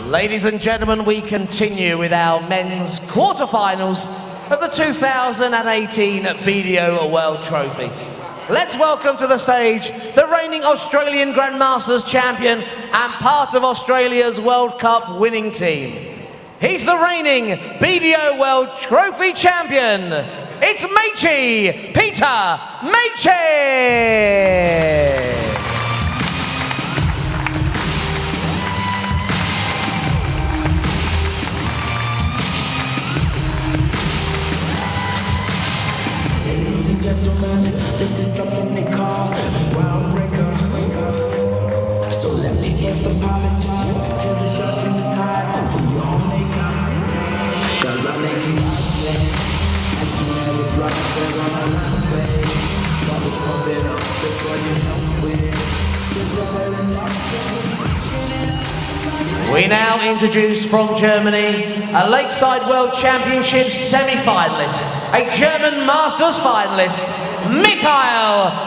Ladies and gentlemen, we continue with our men's quarterfinals of the 2018 BDO World Trophy. Let's welcome to the stage the reigning Australian Grandmasters champion and part of Australia's World Cup winning team. He's the reigning BDO World Trophy champion. It's Machin, Peter Machin! Gentlemen, this is something they call a groundbreaker. So let me first apologize to the shirts and the ties for your makeup. Cause I make you and you never drop it on a runway. Always pump it up before you know it. We now introduce from Germany a Lakeside World Championship semi-finalist, a German Masters finalist,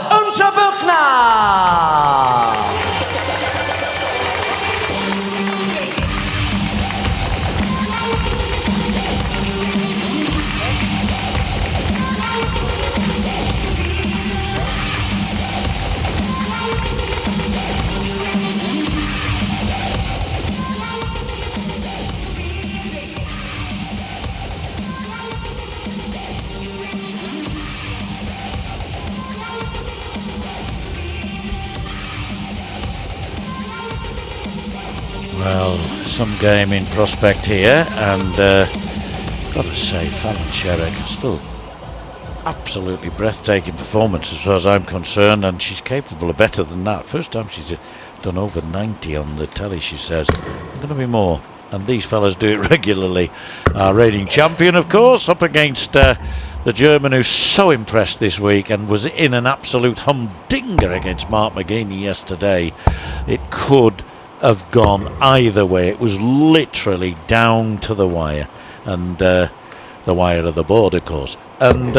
Unterbuchner! Well, some game in prospect here, and got to say, Fallon Sherrick, still absolutely breathtaking performance as far as I'm concerned, and she's capable of better than that. First time she's done over 90 on the telly, she says. There's going to be more, and these fellas do it regularly. Our reigning champion, of course, up against the German who's so impressed this week and was in an absolute humdinger against Mark McGuinney yesterday. It could have gone either way. It was literally down to the wire, and the wire of the board, of course. And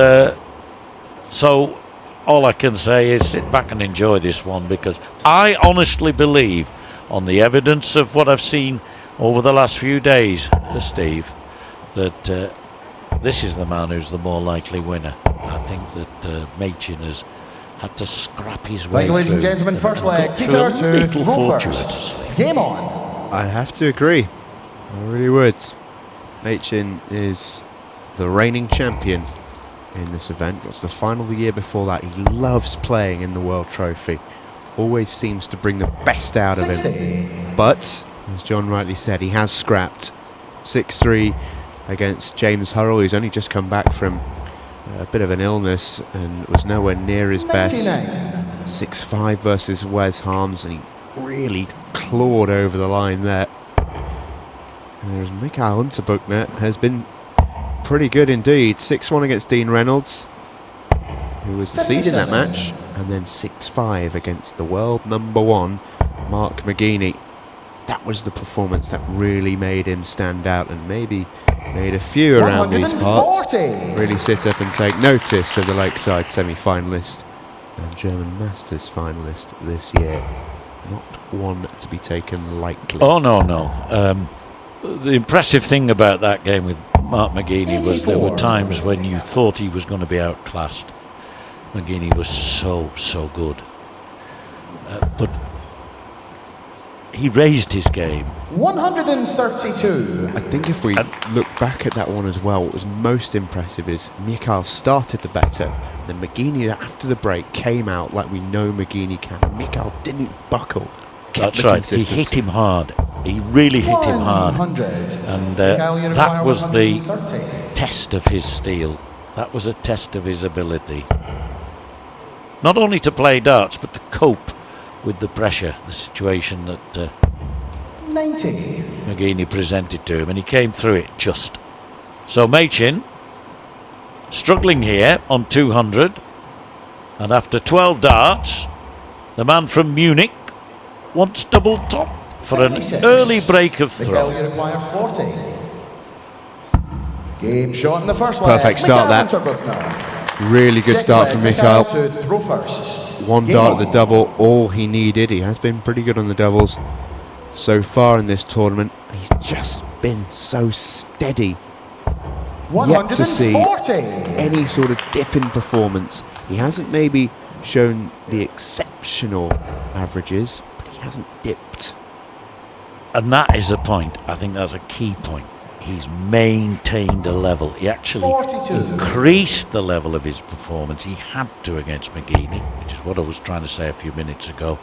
so all I can say is sit back and enjoy this one, because I honestly believe, on the evidence of what I've seen over the last few days, Steve, that this is the man who's the more likely winner. I think that Machin has had to scrap his way through. Ladies and gentlemen, first leg, Peter to throw first. Game on. I have to agree. I really would. Machin is the reigning champion in this event. It was the final the year before that. He loves playing in the World Trophy. Always seems to bring the best out of him. But, as John rightly said, he has scrapped 6-3 against James Hurrell, who's only just come back from a bit of an illness and was nowhere near his best. 6-5 versus Wes Harms, and he really clawed over the line there. Whereas Michael Unterbuchner has been pretty good indeed. 6-1 against Dean Reynolds, who was the seed in that match, and then 6-5 against the world #1 Mark McGuinney. That was the performance that really made him stand out, and maybe made a few around these parts really sit up and take notice of the Lakeside semi-finalist and German Masters finalist this year. Not one to be taken lightly. Oh, no. The impressive thing about that game with Mark McGuinney was there were times when you thought he was going to be outclassed. McGuinney was so good. But he raised his game. 132. I think if we look back at that one as well, what was most impressive is Mikael started the better, then McGuinney after the break came out like we know McGuinney can. Mikael didn't buckle. That's right, he hit him hard. He really hit him hard. And that was the test of his steel. That was a test of his ability. Not only to play darts, but to cope with the pressure, the situation that 90. McGuinney presented to him, and he came through it just. So Machin struggling here on 200, and after 12 darts, the man from Munich wants double top for an early break of throw. You require 40. Game shot in the first leg. Perfect start that. Really good start from Mikael. To throw first. One dart at the double, all he needed. He has been pretty good on the doubles. so far in this tournament. He's just been so steady. Yet to see 140. any sort of dip in performance. He hasn't maybe shown the exceptional averages, but he hasn't dipped. And that is a point. I think that's a key point. He's maintained a level. He actually 42. increased the level of his performance. He had to against McGeaney, which is what I was trying to say a few minutes ago.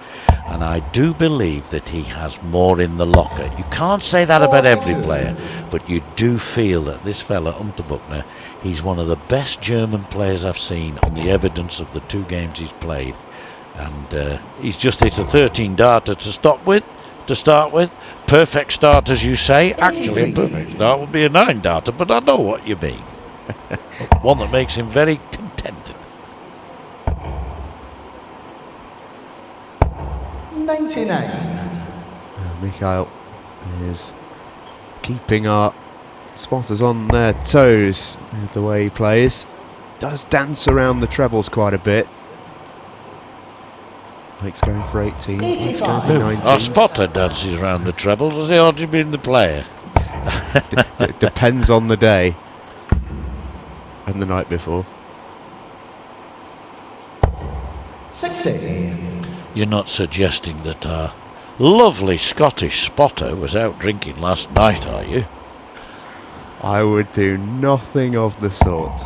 And I do believe that he has more in the locker. You can't say that about every 42. player, but you do feel that this fella, Unterbuchner, he's one of the best German players I've seen on the evidence of the 2 games he's played. And he's just hit a 13-darter to start with. Perfect start, as you say. Actually, a perfect start would be a 9-darter, but I know what you mean. One that makes him very contented. 99. Mikhail is keeping our spotters on their toes with the way he plays. Does dance around the trebles quite a bit. Mike's going for 18. Mike's going for 19. Our spotter dances around the treble. Does he ought to be the player? Depends on the day and the night before. 60. You're not suggesting that our lovely Scottish spotter was out drinking last night, are you? I would do nothing of the sort,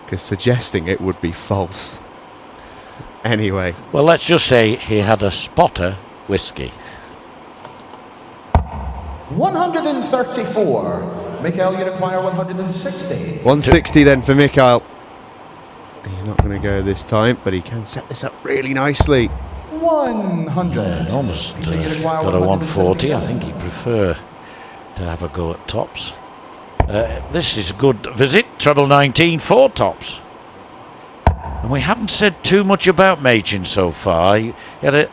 because suggesting it would be false. Anyway. Well, let's just say he had a spotter whiskey. 134. Mikhail, you require 160. 160 then for Mikhail. He's not going to go this time, but he can set this up really nicely. 100. Almost So you require got a 140. I 157. think he'd prefer to have a go at tops. This is a good visit. Treble 19, 4 tops. And we haven't said too much about Machin so far. He had a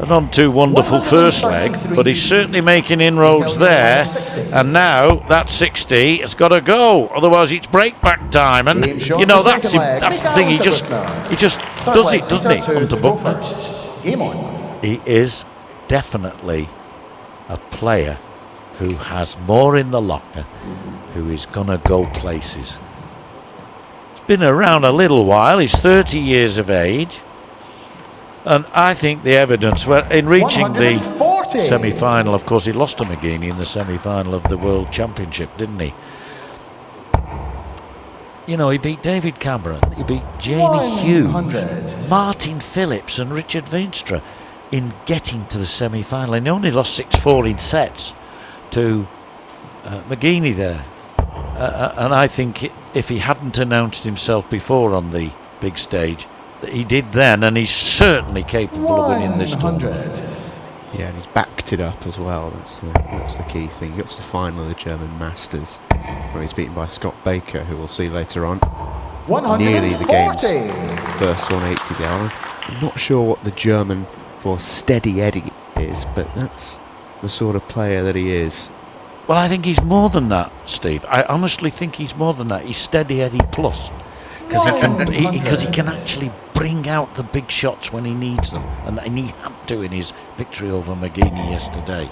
not too wonderful first leg, but he's certainly making inroads there. And now that 60 has got to go, otherwise it's breakback time. And you know that's the thing. He just does it, doesn't he? Unterbuchner. Game on. He is definitely a player who has more in the locker, who is going to go places. He's been around a little while. He's 30 years of age. And I think the evidence, well, in reaching the 140. semi-final, of course, he lost to McGeaney in the semi-final of the World Championship, didn't he? You know, he beat David Cameron, he beat Jamie Hughes, 100. Martin Phillips and Richard Veenstra in getting to the semi-final. And he only lost 6-4 in sets to McGeaney there. And I think if he hadn't announced himself before on the big stage, he did then, and he's certainly capable of winning this tournament. Yeah, and he's backed it up as well. That's the key thing. He got to the final of the German Masters, where he's beaten by Scott Baker, who we'll see later on. 140. Nearly the game's first 180 down. I'm not sure what the German for Steady Eddie is, but that's the sort of player that he is. Well, I think he's more than that, Steve. I honestly think he's more than that. He's Steady Eddie plus. Because he can actually bring out the big shots when he needs them, and he had to in his victory over McGeaney yesterday.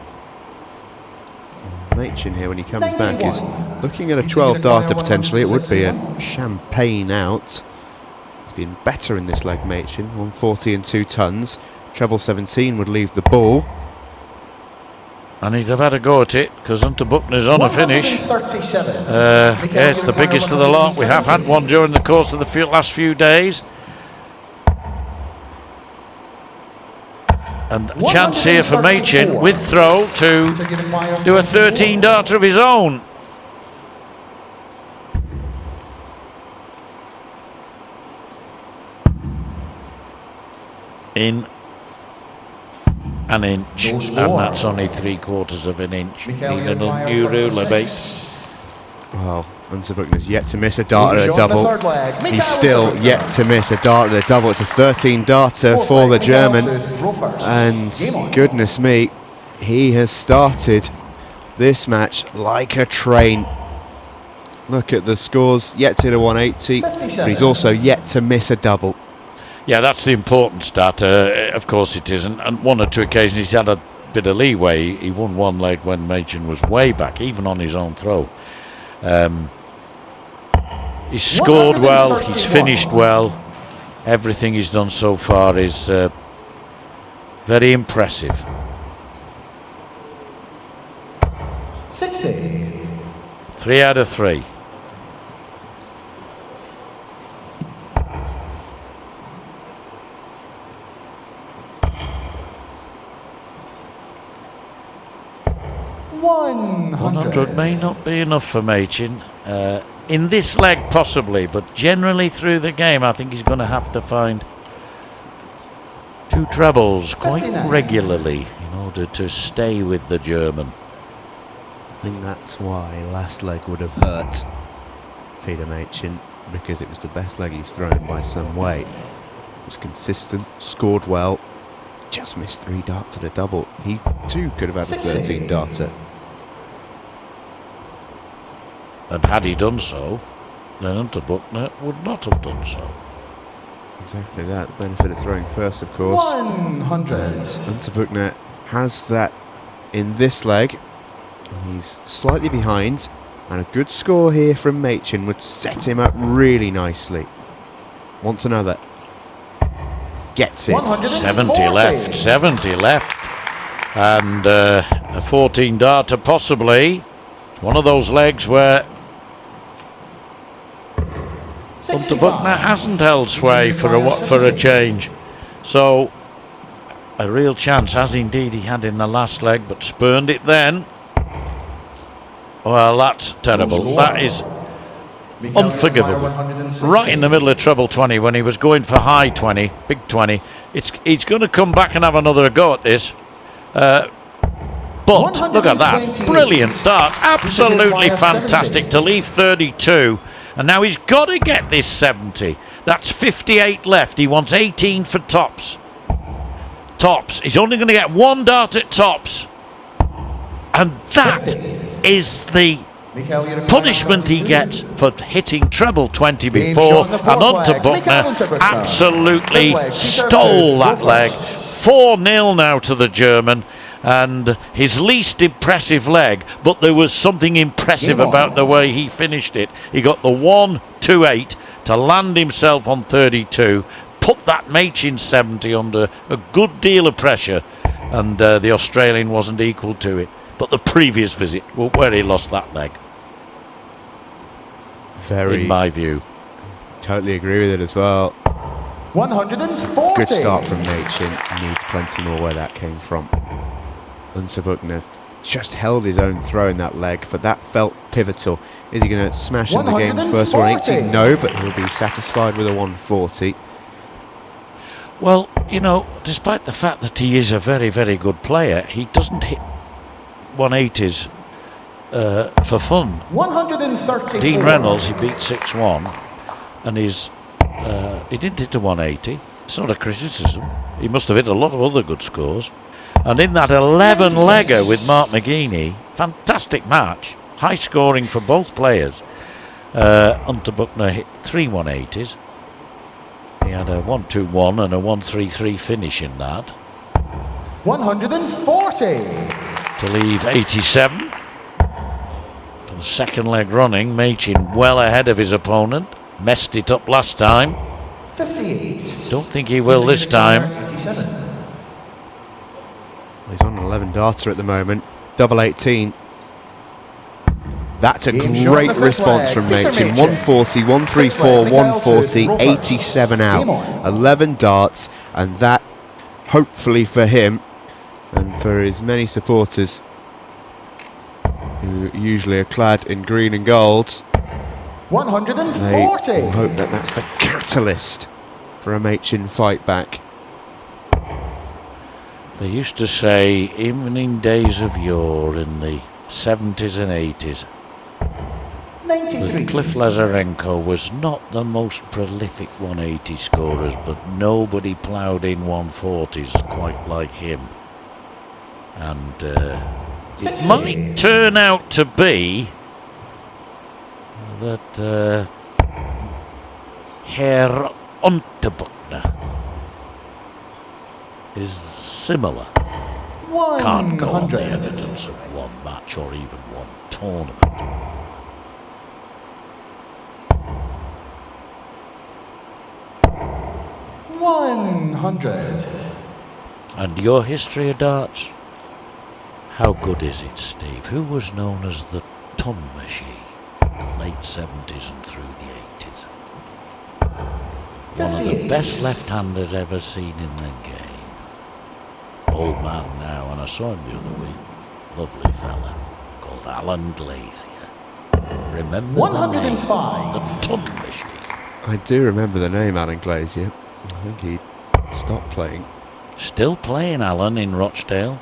Machin here, when he comes back, is looking at a 12-darter potentially. It would be a champagne out. He's been better in this leg, Machin. 140 and 2 tons. Treble 17 would leave the ball. And he'd have had a go at it, because Unterbuchner's on a finish. 137. Yeah, it's the biggest of the lot. We have had one during the course of the last few days. And a chance here for Machin with throw to do a 13-darter of his own. In an inch, and that's only 3/4 of an inch. Need a new ruler, mate. Well, Unterbuchner's yet to miss a darter at a double. He's still yet to miss a darter at a double. It's a 13-darter for the German. And goodness me, he has started this match like a train. Look at the scores. Yet to the 180, but he's also yet to miss a double. Yeah, that's the important stat. Of course it is. And on one or two occasions he's had a bit of leeway. He won one leg when Machin was way back, even on his own throw. He's scored well, he's finished well. Everything he's done so far is very impressive. 60. 3 out of 3. One 100 may not be enough for Machin. In this leg possibly, but generally through the game I think he's going to have to find 2 trebles quite 59. regularly in order to stay with the German. I think that's why last leg would have hurt Peter Machin, because it was the best leg he's thrown by some way. It was consistent, scored well, just missed 3 darts at a double. He too could have had a 13 darter. And had he done so, then Unterbuchner would not have done so. Exactly that, the benefit of throwing first, of course. 100. Unterbuchner has that in this leg. He's slightly behind, and a good score here from Machin would set him up really nicely. Wants another. Gets it. 70 left, 70 left. And a 14 darter possibly. It's one of those legs where Unterbuchner hasn't held sway for a change. So a real chance, as indeed he had in the last leg, but spurned it then. Well, that's terrible. That is unforgivable. Right in the middle of treble 20 when he was going for high 20, big 20. He's going to come back and have another go at this. But look at that. Brilliant start. Absolutely fantastic to leave 32. And now he's got to get this 70. That's 58 left. He wants 18 for tops. Tops. He's only going to get 1 dart at tops. And that is the punishment he gets for hitting treble 20 before. And Unterbuchner absolutely stole that leg. 4-0 now to the German. And his least impressive leg, but there was something impressive about the way he finished it. He got the 1-2-8 to land himself on 32, put that Machin 70 under a good deal of pressure, and the Australian wasn't equal to it. But the previous visit, where he lost that leg, in my view. Totally agree with it as well. 140. Good start from Machin. Needs plenty more where that came from. Unterbuchner just held his own throw in that leg, but that felt pivotal. Is he going to smash in the game's first 180? No, but he'll be satisfied with a 140. Well, you know, despite the fact that he is a very, very good player, he doesn't hit 180s for fun. 134. Dean Reynolds, he beat 6-1, and he didn't hit a 180. It's not a criticism. He must have hit a lot of other good scores. And in that 11-legger with Mark McGeaney, fantastic match, high scoring for both players. Unterbuchner hit 3 180s. He had a 1-2-1 and a 1-3-3 finish in that. 140. To leave 87. For the second leg running, Machin well ahead of his opponent. Messed it up last time. 58. Don't think he will this time. 87. He's on an 11 darter at the moment. Double 18. That's a great response from Machin. 140, 134, 140, 87 out. 11 darts, and that, hopefully for him and for his many supporters who usually are clad in green and gold, 140. they will hope that that's the catalyst for a Machin fight back. They used to say, even in days of yore, in the 70s and 80s, 93. that Cliff Lazarenko was not the most prolific 180 scorers, but nobody ploughed in 140s quite like him. And it might turn out to be that Herr Unterbuchner is similar. Can't go on the 100. evidence of one match or even one tournament. $100. And your history of darts? How good is it, Steve? Who was known as the ton machine? Late 70s and through the 80s. One of the best left-handers ever seen in the game. Old man now, and I saw him the other week. Lovely fella called Alan Glazier. Remember 105. the name? The ton machine. I do remember the name Alan Glazier. I think he stopped playing. Still playing, Alan, in Rochdale.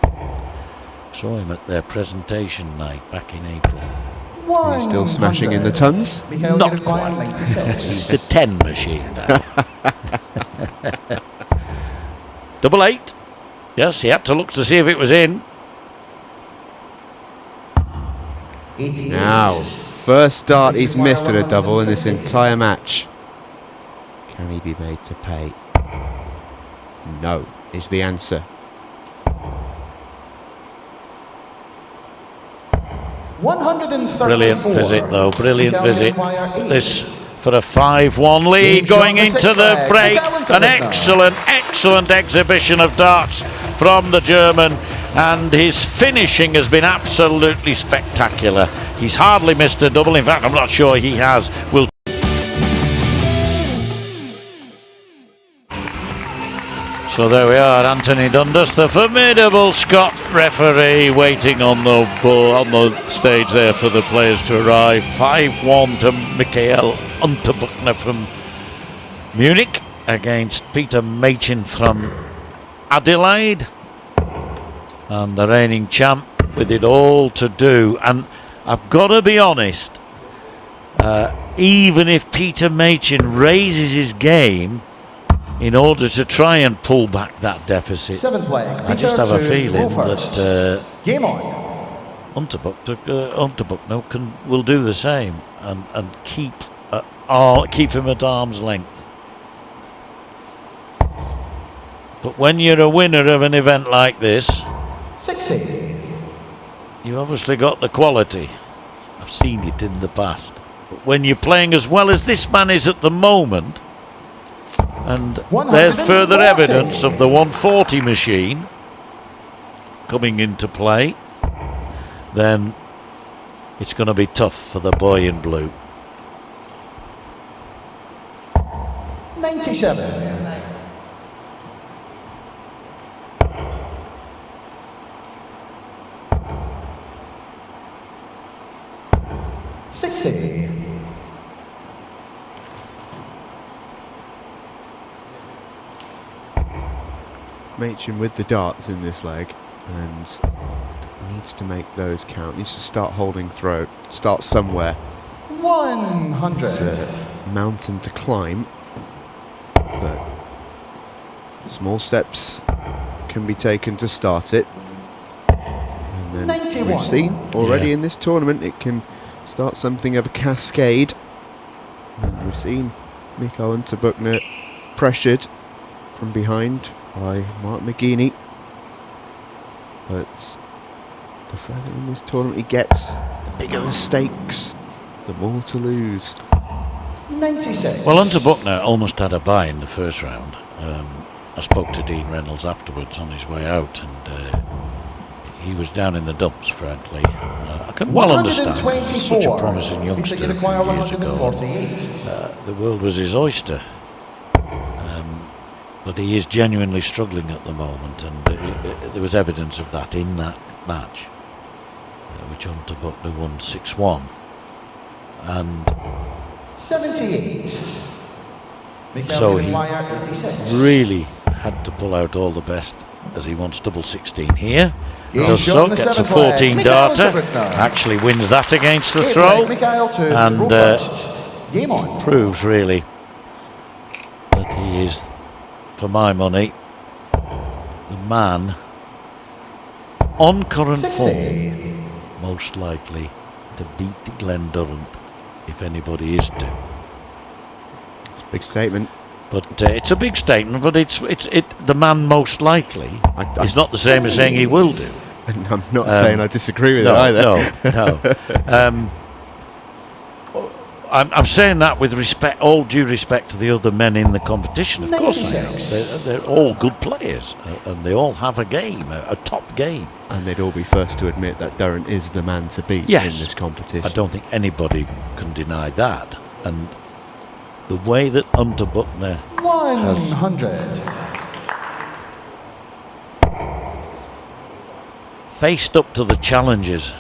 Saw him at their presentation night back in April. He's still smashing in the tons. Not quite. He's the 10 machine now. 88. Yes, he had to look to see if it was in. Now, first dart he's missed at a double in this entire match. Can he be made to pay? No, is the answer. Brilliant visit, though. Brilliant visit. This for a 5-1 lead going into the break. An excellent exhibition of darts from the German, and his finishing has been absolutely spectacular. He's hardly missed a double. In fact, I'm not sure he has. So there we are, Anthony Dundas, the formidable Scot referee, waiting on the stage there for the players to arrive. 5-1 to Michael Unterbuchner from Munich against Peter Machin from Adelaide. And the reigning champ with it all to do. And I've got to be honest, even if Peter Machin raises his game in order to try and pull back that deficit, I just have a feeling that Game on. Unterbuchner will do the same and keep him at arm's length. But when you're a winner of an event like this, 60. you've obviously got the quality. I've seen it in the past. But when you're playing as well as this man is at the moment, and there's further evidence of the 140 machine coming into play, then it's going to be tough for the boy in blue. 97. $60. Machin with the darts in this leg, and needs to make those count. Needs to start holding throat. Start somewhere. 100. It's a mountain to climb, but small steps can be taken to start it. And then 91. we've seen already in this tournament it can start something of a cascade. And we've seen Michael Unterbuchner pressured from behind by Mark McGeaney, but the further in this tournament he gets, the bigger the stakes, the more to lose. 96. Well, Unterbuchner almost had a bye in the first round. I spoke to Dean Reynolds afterwards on his way out, and he was down in the dumps, frankly. I can well understand. He was such a promising youngster a few years ago. The world was his oyster. But he is genuinely struggling at the moment, and there was evidence of that in that match, which Unterbuchner won 6-1. And 78. so he really had to pull out all the best, as he wants double 16 here. Does so, gets a 14 darter, actually wins that against the throw, and proves really that he is, for my money, the man on current form most likely to beat Glenn Durrant, if anybody is to. It's a big statement. But it's a big statement. But it's the man most likely. It's not the same as saying he will do. And I'm not saying I disagree with no, it either. No. I'm saying that with respect, all due respect to the other men in the competition. Of course, they're all good players, and they all have a game, a top game. And they'd all be first to admit that Durrant is the man to beat in this competition. I don't think anybody can deny that. And the way that Unterbuchner 100 faced up to the challenges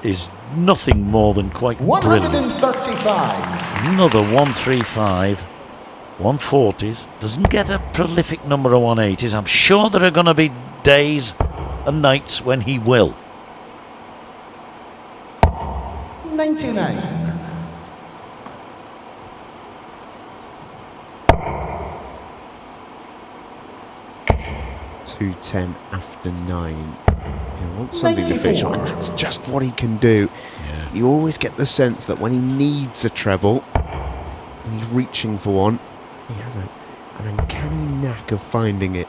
is nothing more than quite 135. Brilliant. Another 135, 140s. Doesn't get a prolific number of 180s. I'm sure there are going to be days and nights when he will. 99. .210 after 9. You want something to finish on, and that's just what he can do. Yeah. You always get the sense that when he needs a treble, and he's reaching for one, he has an uncanny knack of finding it.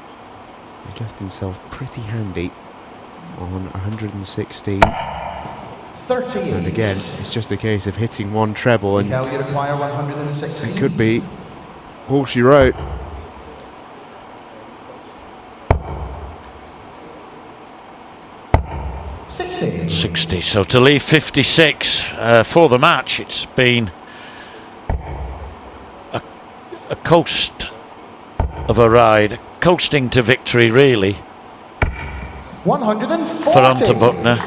He's left himself pretty handy on 116. 38. And again, it's just a case of hitting one treble, and you require 160. it could be all she wrote. 60. So to leave 56 for the match, it's been a coast of a ride, coasting to victory really. 140 for Unterbuchner,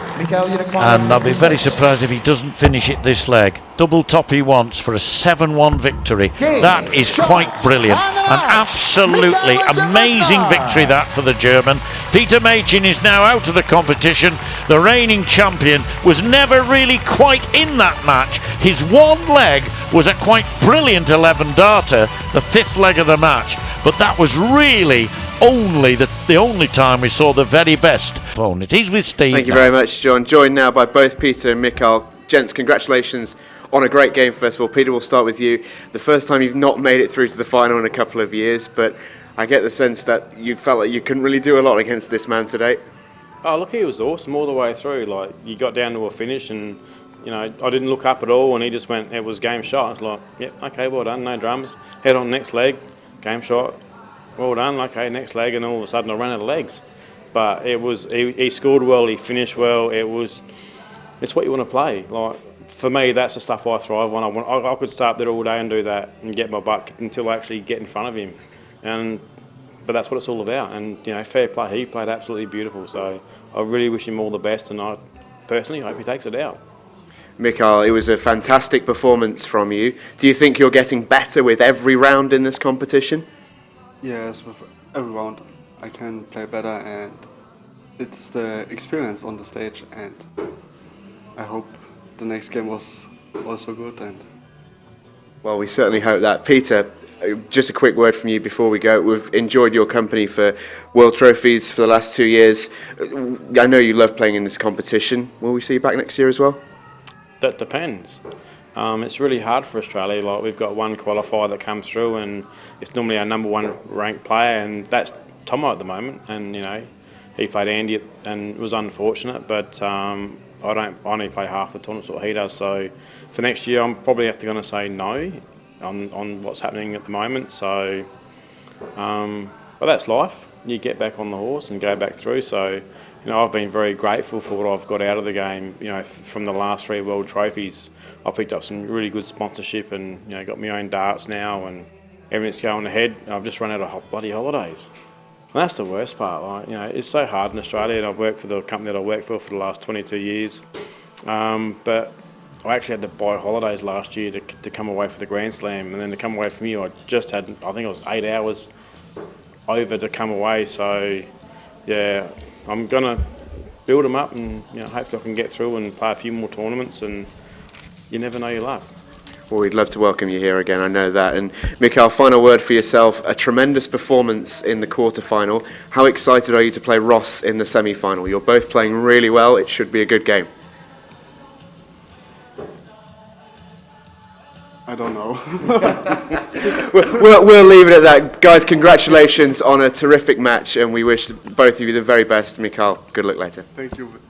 and I'll be very surprised if he doesn't finish it this leg. Double top he wants for a 7-1 victory. That is quite brilliant. An absolutely amazing victory that for the German. Peter Machin is now out of the competition. The reigning champion was never really quite in that match. His one leg was a quite brilliant 11-darter, the fifth leg of the match, but that was really only the only time we saw the very best opponent. He's with Steve. Thank you very much, John. Joined now by both Peter and Mikhail. Gents, congratulations on a great game, first of all. Peter, we'll start with you. The first time you've not made it through to the final in a couple of years, but I get the sense that you felt like you couldn't really do a lot against this man today. Oh, look, he was awesome all the way through. Like, you got down to a finish and, you know, I didn't look up at all, and he just went, it was game shot. I was like, yep, okay, well done, no dramas. Head on next leg, game shot. Well done, okay, next leg, and all of a sudden I ran out of legs. But it was, he scored well, he finished well, it's what you want to play. Like, for me, that's the stuff I thrive on. I could start there all day and do that and get my butt kicked until I actually get in front of him. But that's what it's all about, and, you know, fair play, he played absolutely beautiful, so I really wish him all the best, and I personally hope he takes it out. Mikhail, it was a fantastic performance from you. Do you think you're getting better with every round in this competition? Yes, with every round I can play better, and it's the experience on the stage, and I hope the next game was also good. And well, we certainly hope that. Peter, just a quick word from you before we go. We've enjoyed your company for World Trophies for the last 2 years. I know you love playing in this competition. Will we see you back next year as well? That depends. It's really hard for Australia. Like, we've got one qualifier that comes through, and it's normally our #1 ranked player, and that's Tomo at the moment. And, you know, he played Andy and it was unfortunate, but I only play half the tournaments what he does. So for next year, I'm probably going to say no on what's happening at the moment. So, but that's life. You get back on the horse and go back through. So, you know, I've been very grateful for what I've got out of the game. You know, from the last 3 World Trophies, I picked up some really good sponsorship, and, you know, got my own darts now, and everything's going ahead. I've just run out of bloody holidays. And that's the worst part. Like, you know, it's so hard in Australia, and I've worked for the company that I worked for the last 22 years. But I actually had to buy holidays last year to come away for the Grand Slam, and then to come away from you, I just had, I think it was 8 hours over to come away. So, yeah, I'm going to build them up, and, you know, hopefully I can get through and play a few more tournaments, and you never know your luck. Well, we'd love to welcome you here again, I know that. And Mikhail, final word for yourself. A tremendous performance in the quarter-final. How excited are you to play Ross in the semi-final? You're both playing really well. It should be a good game. I don't know. We'll leave it at that. Guys, congratulations on a terrific match, and we wish both of you the very best. Mikhail, good luck later. Thank you.